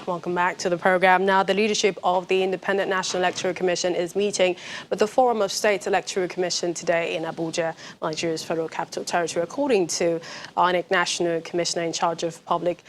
Welcome back to the program. Now, the leadership of the Independent National Electoral Commission is meeting with the Forum of States Electoral Commission today in Abuja, Nigeria's Federal Capital Territory. According to INEC National Commissioner in charge of Public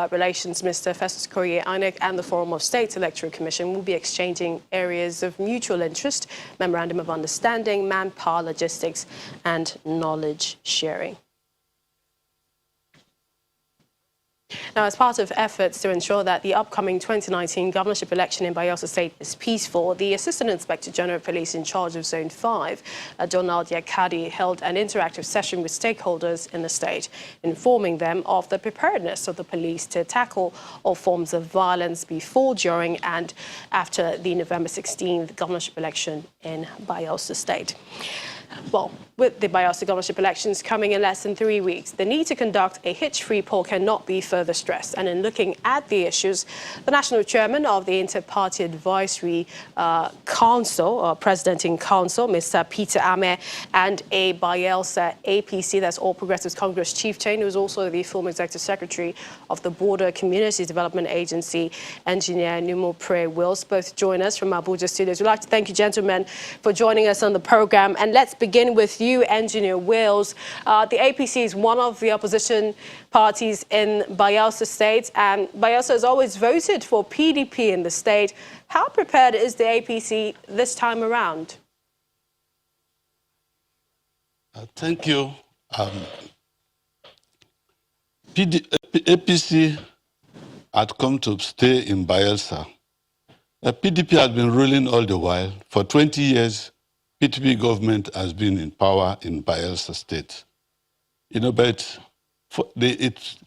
Relations, Mr. Festus Koye, INEC and the Forum of States Electoral Commission will be exchanging areas of mutual interest, memorandum of understanding, manpower, logistics, and knowledge sharing. Now, as part of efforts to ensure that the upcoming 2019 governorship election in Bayelsa State is peaceful, the Assistant Inspector General of Police in charge of Zone 5, Donald Yakadi, held an interactive session with stakeholders in the state, informing them of the preparedness of the police to tackle all forms of violence before, during and after the November 16th governorship election in Bayelsa State. Well, with the Bayelsa governorship elections coming in less than 3 weeks, the need to conduct a hitch-free poll cannot be further stressed. And in looking at the issues, the national chairman of the Inter-Party Advisory Council, or President in Council, Mr. Peter Ameh, and a Bayelsa APC, that's All Progressives Congress chieftain, who is also the former executive secretary of the Border Community Development Agency, Engineer Numo Pre Wills, both join us from Abuja studios. We'd like to thank you, gentlemen, for joining us on the program. And let's begin with you, Engineer Wills. The APC is one of the opposition parties in Bayelsa State, and Bayelsa has always voted for PDP in the state. How prepared is the APC this time around? Thank you. APC had come to stay in Bayelsa. PDP had been ruling all the while. For 20 years, PDP government has been in power in Bayelsa State. But it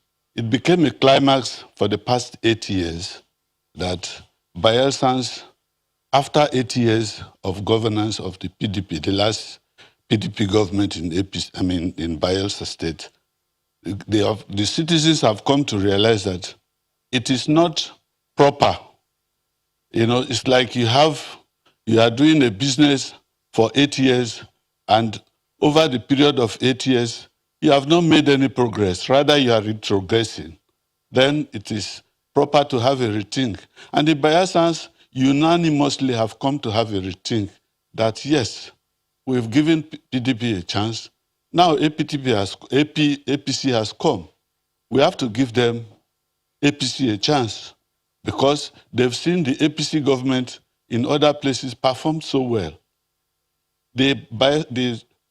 became a climax for the past 8 years that Bayelsans, after 8 years of governance of the PDP, the last PDP government in Bayelsa State, the citizens have come to realize that it is not proper. It's like you are doing a business for 8 years, and over the period of 8 years, you have not made any progress. Rather, you are retrogressing. Then it is proper to have a rethink. And the Bayelsans unanimously have come to have a rethink that, yes, we've given PDP a chance. Now APC has come. We have to give them APC a chance because they've seen the APC government in other places perform so well. The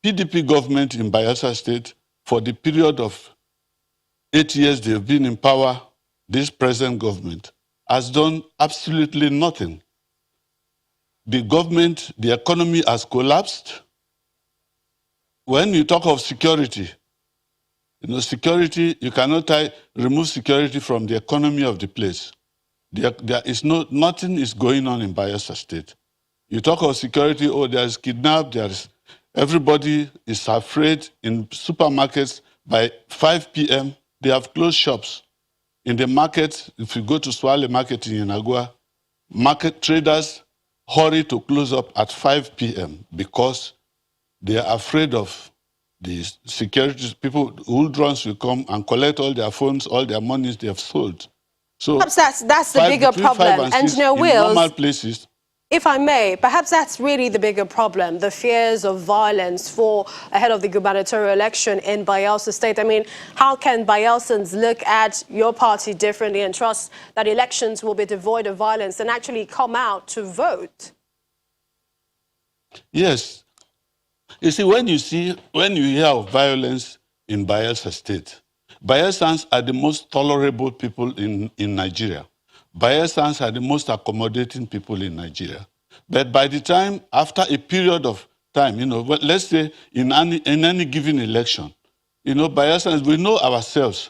PDP government in Bayelsa State, for the period of 8 years they've been in power, this present government has done absolutely nothing. The government, the economy has collapsed. When you talk of security, security, you cannot remove security from the economy of the place. Nothing is going on in Bayelsa State. You talk of security, there's kidnap, everybody is afraid in supermarkets. By 5 p.m., they have closed shops. In the market, if you go to Swale Market in Yanagua, market traders hurry to close up at 5 p.m. because they are afraid of the security. People, hooligans will come and collect all their phones, all their monies they have sold. So perhaps that's the bigger problem. Engineer Wills, normal places, if I may, perhaps that's really the bigger problem, the fears of violence ahead of the gubernatorial election in Bayelsa State. I mean, how can Bayelsans look at your party differently and trust that elections will be devoid of violence and actually come out to vote? Yes. You see, when you hear of violence in Bayelsa State, Bayelsans are the most tolerable people in Nigeria. Bayelsans are the most accommodating people in Nigeria. But by the time, after a period of time, let's say in any given election, Bayelsans, we know ourselves.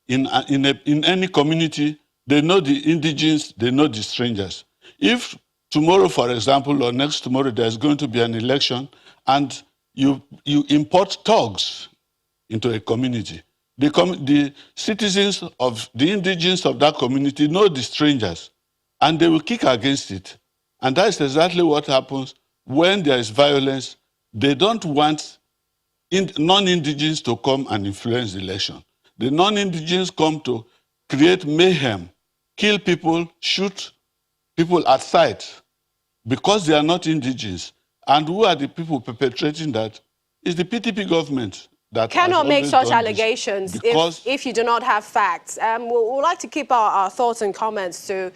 In any community, they know the indigenes, they know the strangers. If tomorrow, for example, or next tomorrow, there's going to be an election, and you import thugs into a community, the citizens of the indigenes of that community know the strangers, and they will kick against it. And that is exactly what happens when there is violence. They don't want non-indigenes to come and influence the election. The non-indigenes come to create mayhem kill people, shoot people at sight because they are not indigenous. And who are the people perpetrating that? It's the PDP government that cannot make such allegations if you do not have facts. We'd like to keep our thoughts and comments to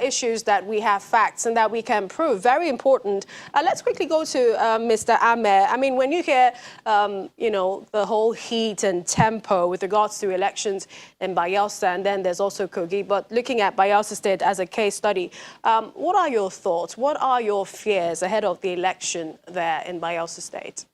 issues that we have facts and that we can prove. Very important. Let's quickly go to Mr. Ameh. I mean, when you hear, you know, the whole heat and tempo with regards to elections in Bayelsa, and then there's also Kogi, but looking at Bayelsa State as a case study, what are your thoughts? What are your fears ahead of the election there in Bayelsa State?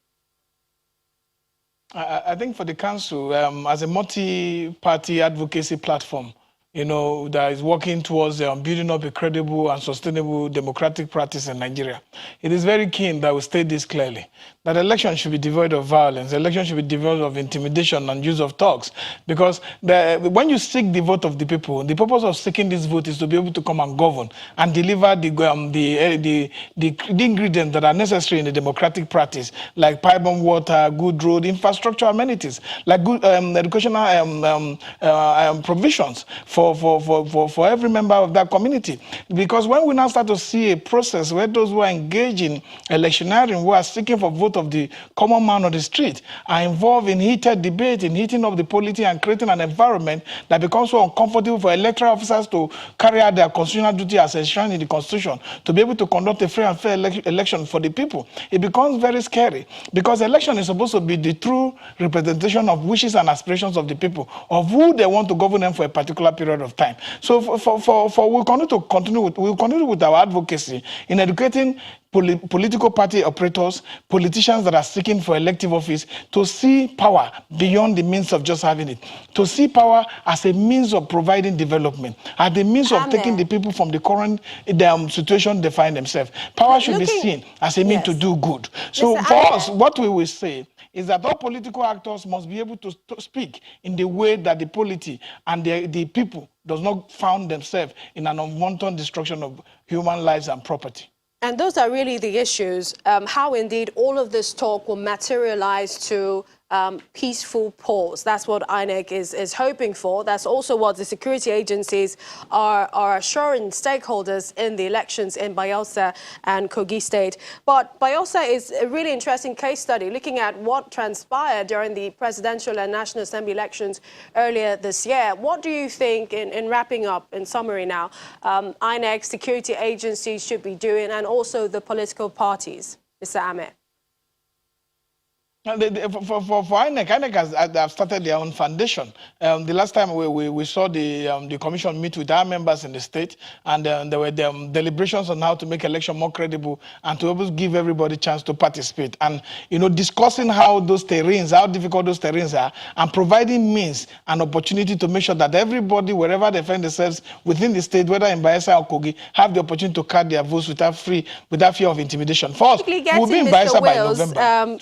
I think for the council, as a multi-party advocacy platform, you know, that is working towards building up a credible and sustainable democratic practice in Nigeria, it is very keen that we state this clearly, that elections should be devoid of violence, elections should be devoid of intimidation and use of talks, because when you seek the vote of the people, the purpose of seeking this vote is to be able to come and govern and deliver the ingredients that are necessary in the democratic practice, like pipe-borne water, good road, infrastructure amenities, like good educational provisions for every member of that community. Because when we now start to see a process where those who are engaged in electioneering, who are seeking for vote of the common man on the street, are involved in heated debate, in heating up the polity and creating an environment that becomes so uncomfortable for electoral officers to carry out their constitutional duty as enshrined in the Constitution, to be able to conduct a free and fair election for the people, it becomes very scary. Because election is supposed to be the true representation of wishes and aspirations of the people, of who they want to govern them for a particular period of time. So we'll continue with our advocacy in educating political party operators, politicians that are seeking for elective office, to see power beyond the means of just having it, to see power as a means of providing development, as the means of taking the people from the current situation they find themselves. Power should be seen as a means to do good. So for us, what we will say is that all political actors must be able to speak in the way that the polity and the people does not find themselves in an unwanted destruction of human lives and property. And those are really the issues, how indeed all of this talk will materialize to peaceful pause. That's what INEC is hoping for. That's also what the security agencies are assuring stakeholders in the elections in Bayelsa and Kogi State. But Bayelsa is a really interesting case study, looking at what transpired during the presidential and National Assembly elections earlier this year. What do you think, in wrapping up, in summary now, INEC, security agencies should be doing, and also the political parties, Mr. Ameh? For INEC have started their own foundation. The last time we saw the commission meet with our members in the state, and there were deliberations on how to make election more credible and to able give everybody a chance to participate. And, you know, discussing how those terrains, how difficult those terrains are, and providing means and opportunity to make sure that everybody, wherever they find themselves within the state, whether in Bayelsa or Kogi, have the opportunity to cast their votes without fear of intimidation. First, we'll be in Bayelsa by November.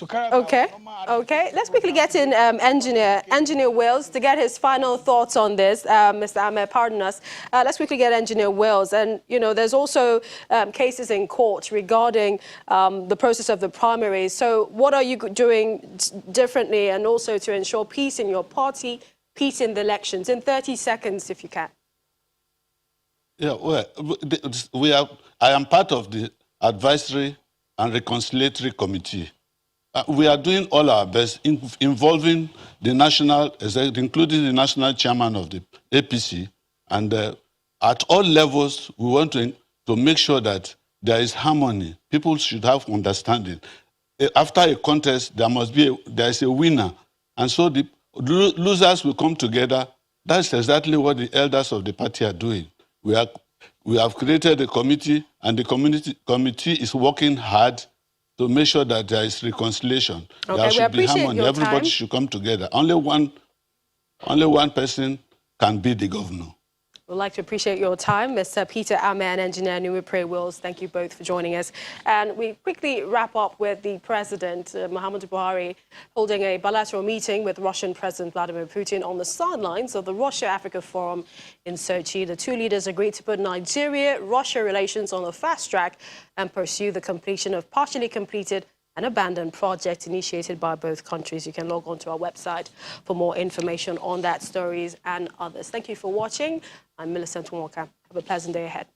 Okay, let's quickly get in Engineer Wills to get his final thoughts on this. Mr. Ameh, pardon us. Let's quickly get Engineer Wills. And, you know, there's also cases in court regarding the process of the primaries. So what are you doing differently, and also to ensure peace in your party, peace in the elections? In 30 seconds, if you can. Yeah, well, I am part of the Advisory and Reconciliatory Committee. We are doing all our best, involving the national, including the national chairman of the APC, and at all levels, we want to make sure that there is harmony. People should have understanding. After a contest, there is a winner, and so the losers will come together. That's exactly what the elders of the party are doing. We have created a committee, and the committee is working hard to make sure that there is reconciliation. Okay, there should be harmony. Everybody should come together. Only one person can be the governor. We'd like to appreciate your time, Mr. Peter Ameh and Engineer Nwipre Wills. Thank you both for joining us. And we quickly wrap up with the President, Muhammadu Buhari, holding a bilateral meeting with Russian President Vladimir Putin on the sidelines of the Russia-Africa Forum in Sochi. The two leaders agreed to put Nigeria-Russia relations on a fast track and pursue the completion of partially completed an abandoned project initiated by both countries. You can log on to our website for more information on that stories and others. Thank you for watching. I'm Millicent Walker. Have a pleasant day ahead.